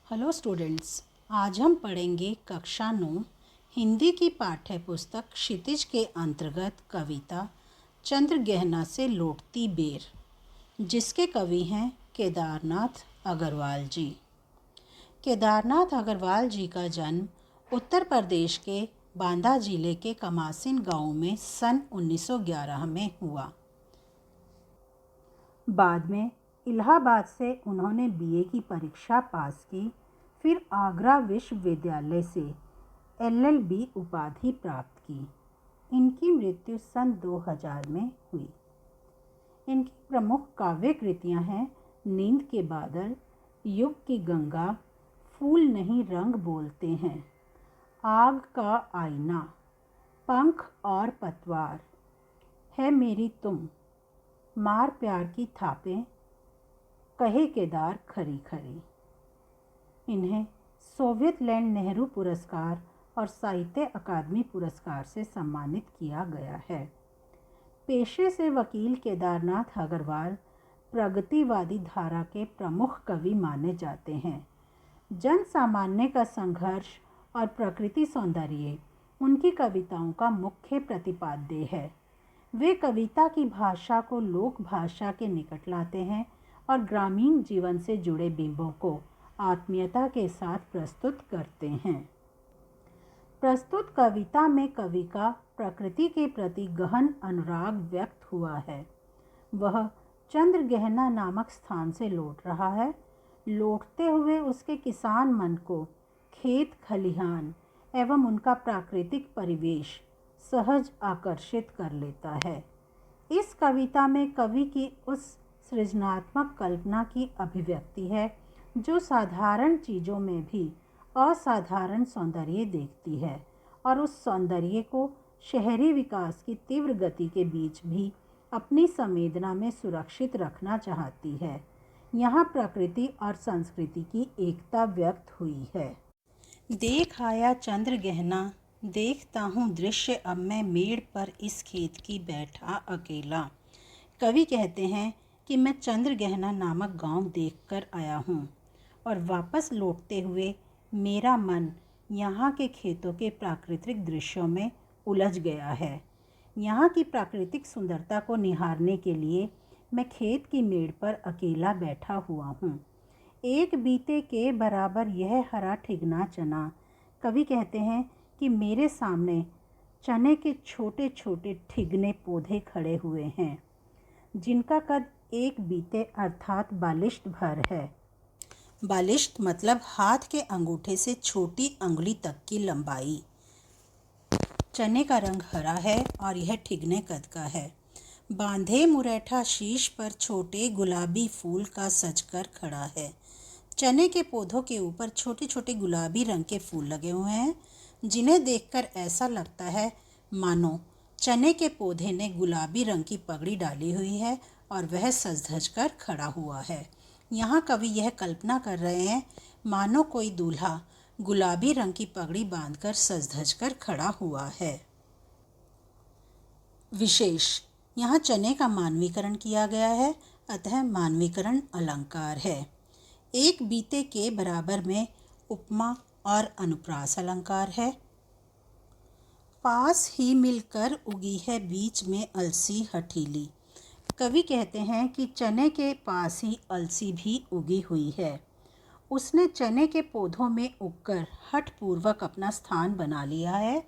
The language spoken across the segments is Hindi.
हेलो स्टूडेंट्स, आज हम पढ़ेंगे कक्षा 9 हिंदी की पाठ्य पुस्तक क्षितिज के अंतर्गत कविता चंद्र गहना से लौटती बेर, जिसके कवि हैं केदारनाथ अग्रवाल जी। केदारनाथ अग्रवाल जी का जन्म उत्तर प्रदेश के बांदा जिले के कमासिन गांव में सन 1911 में हुआ। बाद में इलाहाबाद से उन्होंने बीए की परीक्षा पास की, फिर आगरा विश्वविद्यालय से एलएलबी उपाधि प्राप्त की। इनकी मृत्यु सन 2000 में हुई। इनकी प्रमुख काव्य कृतियाँ हैं नींद के बादल, युग की गंगा, फूल नहीं रंग बोलते हैं, आग का आईना, पंख और पतवार, है मेरी तुम, मार प्यार की थापें, कहे केदार खरी खरी। इन्हें सोवियत लैंड नेहरू पुरस्कार और साहित्य अकादमी पुरस्कार से सम्मानित किया गया है। पेशे से वकील केदारनाथ अग्रवाल प्रगतिवादी धारा के प्रमुख कवि माने जाते हैं। जन सामान्य का संघर्ष और प्रकृति सौंदर्य उनकी कविताओं का मुख्य प्रतिपाद्य है। वे कविता की भाषा को लोक भाषा के निकट लाते हैं और ग्रामीण जीवन से जुड़े बिंबों को आत्मीयता के साथ प्रस्तुत करते हैं। प्रस्तुत कविता में कवि का प्रकृति के प्रति गहन अनुराग व्यक्त हुआ है। वह चंद्र गहना नामक स्थान से लौट रहा है। लौटते हुए उसके किसान मन को खेत खलिहान एवं उनका प्राकृतिक परिवेश सहज आकर्षित कर लेता है। इस कविता में कवि की उस सृजनात्मक कल्पना की अभिव्यक्ति है जो साधारण चीज़ों में भी असाधारण सौंदर्य देखती है और उस सौंदर्य को शहरी विकास की तीव्र गति के बीच भी अपनी संवेदना में सुरक्षित रखना चाहती है। यहाँ प्रकृति और संस्कृति की एकता व्यक्त हुई है। देख आया चंद्र गहना, देखता हूँ दृश्य अब मैं मेड़ पर इस खेत की बैठा अकेला। कवि कहते हैं कि मैं चंद्र गहना नामक गांव देखकर आया हूँ और वापस लौटते हुए मेरा मन यहाँ के खेतों के प्राकृतिक दृश्यों में उलझ गया है। यहाँ की प्राकृतिक सुंदरता को निहारने के लिए मैं खेत की मेड़ पर अकेला बैठा हुआ हूँ। एक बीते के बराबर यह हरा ठिगना चना। कवि कहते हैं कि मेरे सामने चने के छोटे छोटे ठिगने पौधे खड़े हुए हैं, जिनका कद एक बीते अर्थात बालिश्त भर है। बालिश्त मतलब हाथ के अंगूठे से छोटी अंगुली तक की लंबाई। चने का रंग हरा है और यह ठिगने कद का है। बांधे मुरैठा शीश पर छोटे गुलाबी फूल का सजकर खड़ा है। चने के पौधों के ऊपर छोटे छोटे गुलाबी रंग के फूल लगे हुए हैं, जिन्हें देखकर ऐसा लगता है मानो चने के पौधे ने गुलाबी रंग की पगड़ी डाली हुई है और वह सज धज कर खड़ा हुआ है। यहाँ कवि यह कल्पना कर रहे हैं मानो कोई दूल्हा गुलाबी रंग की पगड़ी बांधकर सज धज कर खड़ा हुआ है। विशेष, यहाँ चने का मानवीकरण किया गया है, अतः मानवीकरण अलंकार है। एक बीते के बराबर में उपमा और अनुप्रास अलंकार है। पास ही मिलकर उगी है बीच में अलसी हठीली। कवि कहते हैं कि चने के पास ही अलसी भी उगी हुई है। उसने चने के पौधों में उगकर हठपूर्वक अपना स्थान बना लिया है,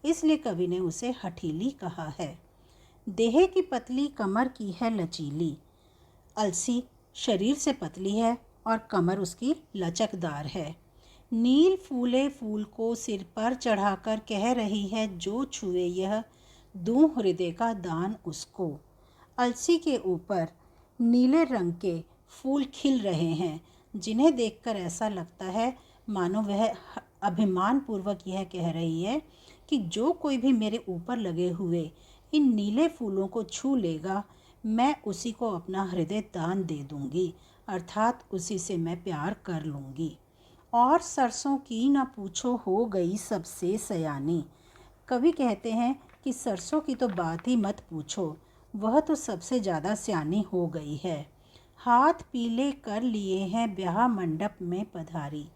इसलिए कवि ने उसे हठीली कहा है। देह की पतली कमर की है लचीली। अलसी शरीर से पतली है और कमर उसकी लचकदार है। नील फूले फूल को सिर पर चढ़ाकर कह रही है जो छुए यह दूं हृदय का दान उसको। अलसी के ऊपर नीले रंग के फूल खिल रहे हैं, जिन्हें देखकर ऐसा लगता है मानो वह अभिमान पूर्वक यह कह रही है कि जो कोई भी मेरे ऊपर लगे हुए इन नीले फूलों को छू लेगा, मैं उसी को अपना हृदय दान दे दूंगी, अर्थात उसी से मैं प्यार कर लूँगी। और सरसों की न पूछो हो गई सबसे सयानी। कवि कहते हैं कि सरसों की तो बात ही मत पूछो, वह तो सबसे ज़्यादा सयानी हो गई है। हाथ पीले कर लिए हैं ब्याह मंडप में पधारी।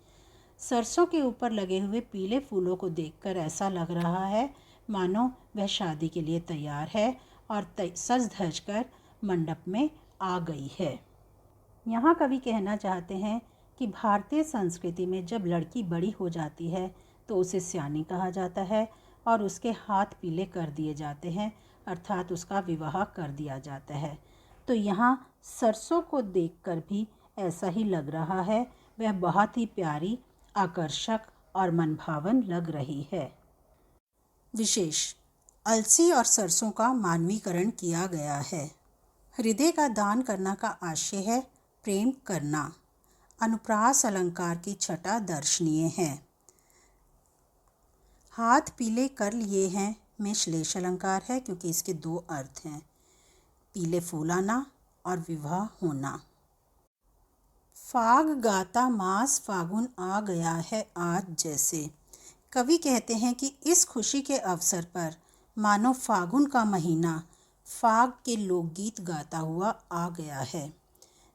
सरसों के ऊपर लगे हुए पीले फूलों को देखकर ऐसा लग रहा है मानो वह शादी के लिए तैयार है और सज धज कर मंडप में आ गई है। यहाँ कवि कहना चाहते हैं कि भारतीय संस्कृति में जब लड़की बड़ी हो जाती है तो उसे सयानी कहा जाता है और उसके हाथ पीले कर दिए जाते हैं, अर्थात उसका विवाह कर दिया जाता है। तो यहाँ सरसों को देखकर भी ऐसा ही लग रहा है, वह बहुत ही प्यारी, आकर्षक और मनभावन लग रही है। विशेष, अलसी और सरसों का मानवीकरण किया गया है। हृदय का दान करना का आशय है प्रेम करना। अनुप्रास अलंकार की छटा दर्शनीय है। हाथ पीले कर लिए हैं में श्लेष अलंकार है क्योंकि इसके दो अर्थ हैं, पीले फूल आना और विवाह होना। फाग गाता मास फागुन आ गया है आज जैसे। कवि कहते हैं कि इस खुशी के अवसर पर मानो फागुन का महीना फाग के लोकगीत गाता हुआ आ गया है।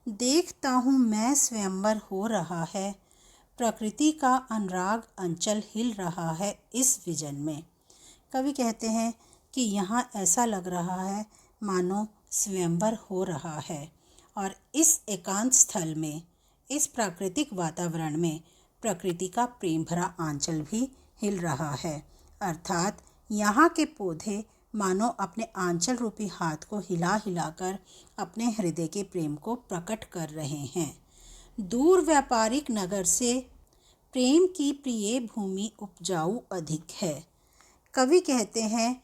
देखता हूँ मैं स्वयंवर हो रहा है, प्रकृति का अनुराग अंचल हिल रहा है इस विजन में। कवि कहते हैं कि यहाँ ऐसा लग रहा है मानो स्वयंवर हो रहा है और इस एकांत स्थल में, इस प्राकृतिक वातावरण में प्रकृति का प्रेम भरा आंचल भी हिल रहा है, अर्थात यहाँ के पौधे मानो अपने आंचल रूपी हाथ को हिला हिलाकर अपने हृदय के प्रेम को प्रकट कर रहे हैं। दूर व्यापारिक नगर से प्रेम की प्रिय भूमि उपजाऊ अधिक है। कवि कहते हैं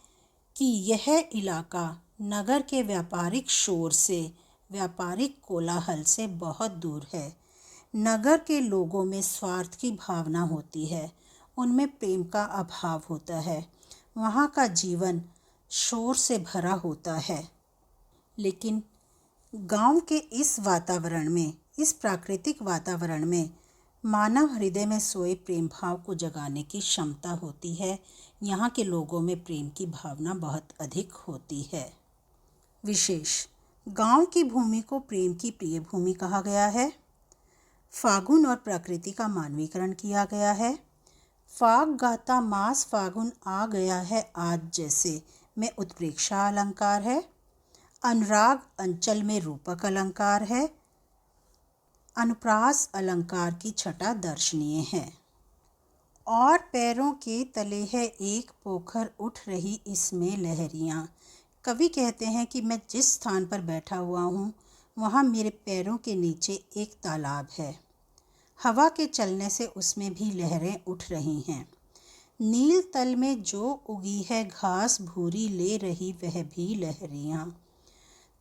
कि यह इलाका नगर के व्यापारिक शोर से, व्यापारिक कोलाहल से बहुत दूर है। नगर के लोगों में स्वार्थ की भावना होती है, उनमें प्रेम का अभाव होता है, वहाँ का जीवन शोर से भरा होता है। लेकिन गांव के इस वातावरण में, इस प्राकृतिक वातावरण में मानव हृदय में सोए प्रेम भाव को जगाने की क्षमता होती है। यहाँ के लोगों में प्रेम की भावना बहुत अधिक होती है। विशेष, गांव की भूमि को प्रेम की प्रिय भूमि कहा गया है। फागुन और प्रकृति का मानवीकरण किया गया है। फाग गाता मास फागुन आ गया है आज जैसे में उत्प्रेक्षा अलंकार है। अनुराग अंचल में रूपक अलंकार है। अनुप्रास अलंकार की छटा दर्शनीय है। और पैरों के तले है एक पोखर उठ रही इसमें लहरियाँ। कवि कहते हैं कि मैं जिस स्थान पर बैठा हुआ हूँ वहाँ मेरे पैरों के नीचे एक तालाब है। हवा के चलने से उसमें भी लहरें उठ रही हैं। नील तल में जो उगी है घास भूरी ले रही वह भी लहरियाँ।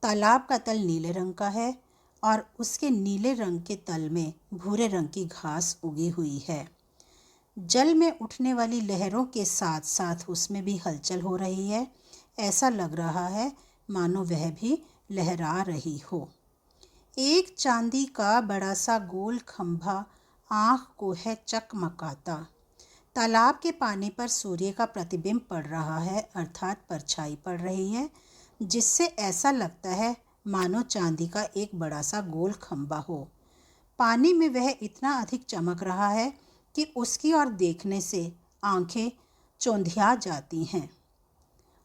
तालाब का तल नीले रंग का है और उसके नीले रंग के तल में भूरे रंग की घास उगी हुई है। जल में उठने वाली लहरों के साथ साथ उसमें भी हलचल हो रही है। ऐसा लग रहा है मानो वह भी लहरा रही हो। एक चांदी का बड़ा सा गोल खंभा आँख को है चकमकाता। तालाब के पानी पर सूर्य का प्रतिबिंब पड़ रहा है, अर्थात परछाई पड़ रही है, जिससे ऐसा लगता है मानो चांदी का एक बड़ा सा गोल खंभा हो। पानी में वह इतना अधिक चमक रहा है कि उसकी ओर देखने से आंखें चौंधिया जाती हैं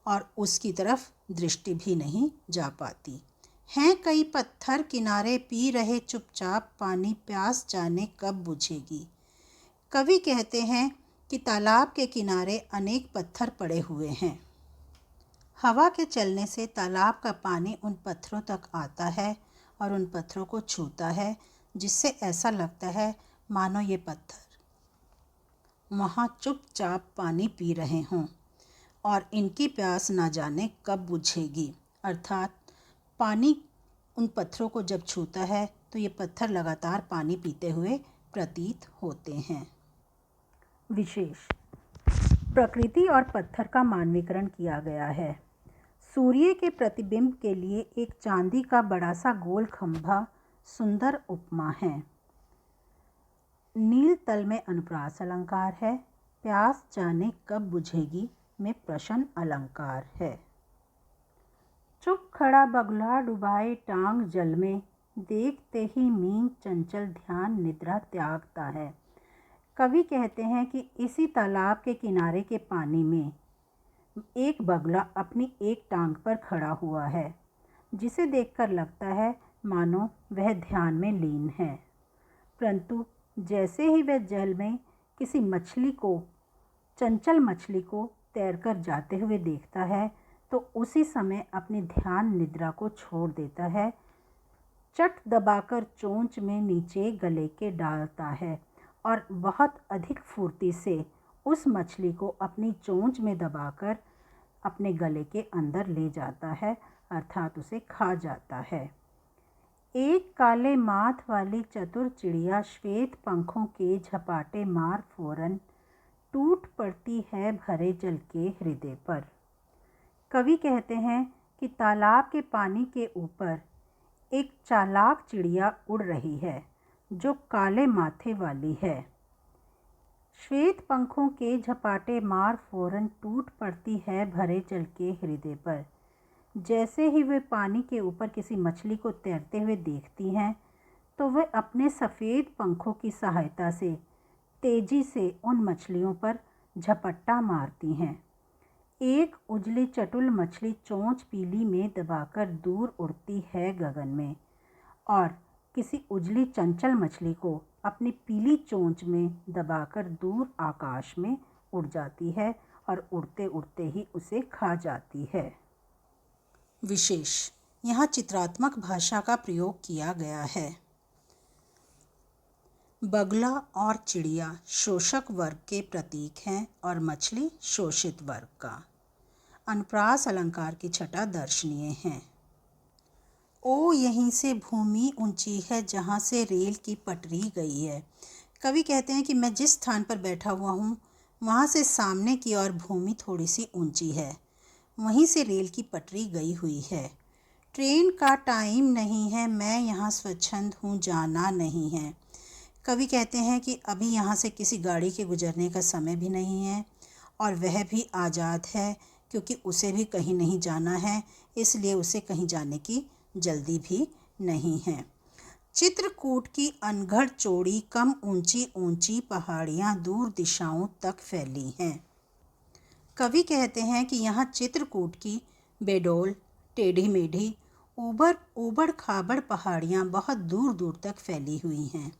और उसकी तरफ दृष्टि भी नहीं जा पाती। हैं कई पत्थर किनारे पी रहे चुपचाप पानी, प्यास जाने कब बुझेगी। कवि कहते हैं कि तालाब के किनारे अनेक पत्थर पड़े हुए हैं। हवा के चलने से तालाब का पानी उन पत्थरों तक आता है और उन पत्थरों को छूता है, जिससे ऐसा लगता है मानो ये पत्थर वहाँ चुपचाप पानी पी रहे हों और इनकी प्यास ना जाने कब बुझेगी। अर्थात पानी उन पत्थरों को जब छूता है तो ये पत्थर लगातार पानी पीते हुए प्रतीत होते हैं। विशेष, प्रकृति और पत्थर का मानवीकरण किया गया है। सूर्य के प्रतिबिंब के लिए एक चांदी का बड़ा सा गोल खंभा सुंदर उपमा है। नील तल में अनुप्रास अलंकार है। प्यास जाने कब बुझेगी में प्रश्न अलंकार है। चुप खड़ा बगुला डुबाए टांग जल में, देखते ही मीन चंचल ध्यान निद्रा त्यागता है। कवि कहते हैं कि इसी तालाब के किनारे के पानी में एक बगुला अपनी एक टांग पर खड़ा हुआ है, जिसे देखकर लगता है मानो वह ध्यान में लीन है। परंतु जैसे ही वह जल में किसी चंचल मछली को तैरकर जाते हुए देखता है, तो उसी समय अपनी ध्यान निद्रा को छोड़ देता है, चट दबाकर चोंच में नीचे गले के डालता है और बहुत अधिक फुर्ती से उस मछली को अपनी चोंच में दबाकर अपने गले के अंदर ले जाता है, अर्थात उसे खा जाता है। एक काले माथ वाली चतुर चिड़िया श्वेत पंखों के झपाटे मार फौरन टूट पड़ती है भरे जल के हृदय पर। कवि कहते हैं कि तालाब के पानी के ऊपर एक चालाक चिड़िया उड़ रही है, जो काले माथे वाली है। श्वेत पंखों के झपाटे मार फौरन टूट पड़ती है भरे जल के हृदय पर। जैसे ही वे पानी के ऊपर किसी मछली को तैरते हुए देखती हैं, तो वे अपने सफ़ेद पंखों की सहायता से तेजी से उन मछलियों पर झपट्टा मारती हैं। एक उजली चटुल मछली चोंच पीली में दबाकर दूर उड़ती है गगन में, और किसी उजली चंचल मछली को अपनी पीली चोंच में दबाकर दूर आकाश में उड़ जाती है और उड़ते उड़ते ही उसे खा जाती है। विशेष, यहाँ चित्रात्मक भाषा का प्रयोग किया गया है। बगुला और चिड़िया शोषक वर्ग के प्रतीक हैं और मछली शोषित वर्ग का। अनुप्रास अलंकार की छटा दर्शनीय है। ओ यहीं से भूमि ऊंची है जहाँ से रेल की पटरी गई है। कवि कहते हैं कि मैं जिस स्थान पर बैठा हुआ हूँ, वहाँ से सामने की ओर भूमि थोड़ी सी ऊंची है, वहीं से रेल की पटरी गई हुई है। ट्रेन का टाइम नहीं है, मैं यहाँ स्वच्छंद हूँ, जाना नहीं है। कवि कहते हैं कि अभी यहाँ से किसी गाड़ी के गुजरने का समय भी नहीं है और वह भी आज़ाद है, क्योंकि उसे भी कहीं नहीं जाना है, इसलिए उसे कहीं जाने की जल्दी भी नहीं है। चित्रकूट की अनघड़ चौड़ी कम ऊंची ऊंची पहाड़ियाँ दूर दिशाओं तक फैली हैं। कवि कहते हैं कि यहाँ चित्रकूट की बेडोल, टेढ़ी मेढ़ी, ऊबड़ खाबड़ पहाड़ियाँ बहुत दूर दूर तक फैली हुई हैं।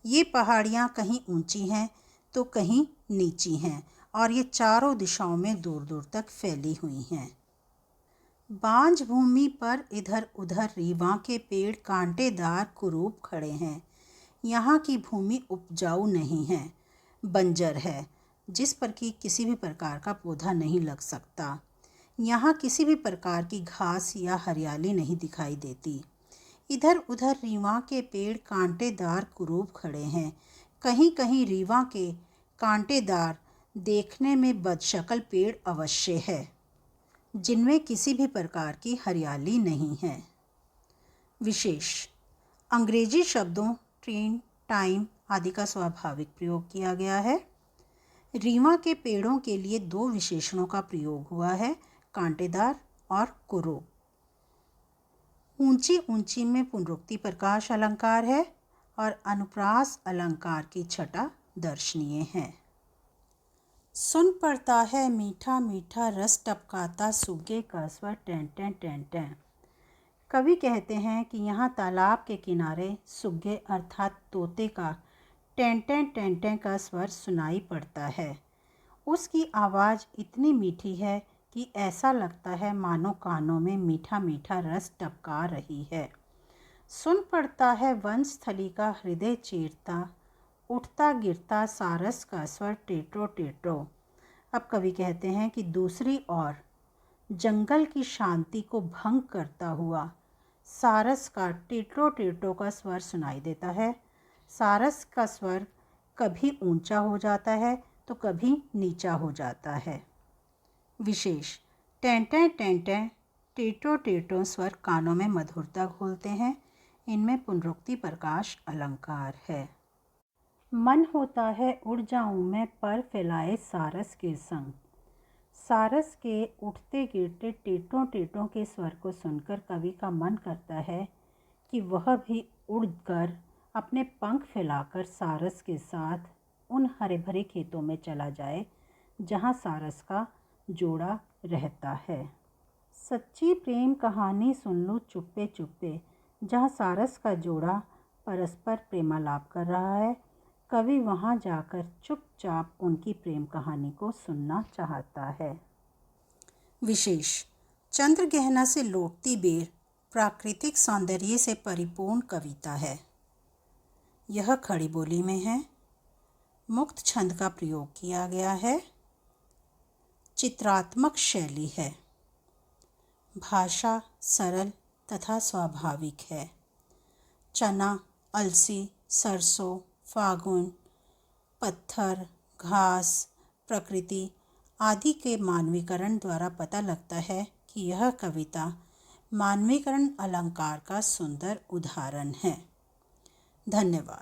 ये पहाड़ियाँ कहीं ऊंची हैं तो कहीं नीची हैं, और ये चारों दिशाओं में दूर दूर तक फैली हुई हैं। बांझ भूमि पर इधर उधर रीवां के पेड़ कांटेदार कुरूप खड़े हैं। यहाँ की भूमि उपजाऊ नहीं है, बंजर है, जिस पर कि किसी भी प्रकार का पौधा नहीं लग सकता। यहाँ किसी भी प्रकार की घास या हरियाली नहीं दिखाई देती। इधर उधर रीवां के पेड़ कांटेदार कुरूप खड़े हैं। कहीं कहीं रीवां के कांटेदार देखने में बदशक्ल पेड़ अवश्य है, जिनमें किसी भी प्रकार की हरियाली नहीं है। विशेष, अंग्रेजी शब्दों ट्रेन, टाइम आदि का स्वाभाविक प्रयोग किया गया है। रीवां के पेड़ों के लिए दो विशेषणों का प्रयोग हुआ है, कांटेदार और कुरूप। ऊंची ऊंची में पुनरुक्ति प्रकाश अलंकार है और अनुप्रास अलंकार की छटा दर्शनीय है। सुन पड़ता है मीठा मीठा रस टपकाता सुग्गे का स्वर टें टें टें टें। कवि कहते हैं कि यहाँ तालाब के किनारे सुग्गे अर्थात तोते का टें टें टें टें का स्वर सुनाई पड़ता है। उसकी आवाज़ इतनी मीठी है कि ऐसा लगता है मानो कानों में मीठा मीठा रस टपका रही है। सुन पड़ता है वनस्थली का हृदय चीरता उठता गिरता सारस का स्वर टेटो टेटो। अब कवि कहते हैं कि दूसरी ओर जंगल की शांति को भंग करता हुआ सारस का टेटो टेटो का स्वर सुनाई देता है। सारस का स्वर कभी ऊंचा हो जाता है तो कभी नीचा हो जाता है। विशेष, टेंटें टेंटें टेटो टेटो स्वर कानों में मधुरता घोलते हैं। इनमें पुनरुक्ति प्रकाश अलंकार है। मन होता है उड़ जाऊं मैं पर फैलाए सारस के संग। सारस के उठते गिरते टेटों टेटों के स्वर को सुनकर कवि का मन करता है कि वह भी उड़कर अपने पंख फैलाकर सारस के साथ उन हरे भरे खेतों में चला जाए जहाँ सारस का जोड़ा रहता है। सच्ची प्रेम कहानी सुन लो चुप्पे चुप्पे, जहाँ सारस का जोड़ा परस्पर प्रेमालाप कर रहा है। कवि वहाँ जाकर चुपचाप उनकी प्रेम कहानी को सुनना चाहता है। विशेष: चंद्रगहना से लौटती बेर प्राकृतिक सौंदर्य से परिपूर्ण कविता है। यह खड़ी बोली में है। मुक्त छंद का प्रयोग किया गया है। चित्रात्मक शैली है। भाषा सरल तथा स्वाभाविक है। चना, अलसी, सरसों, फागुन, पत्थर, घास, प्रकृति आदि के मानवीकरण द्वारा पता लगता है कि यह कविता मानवीकरण अलंकार का सुंदर उदाहरण है। धन्यवाद।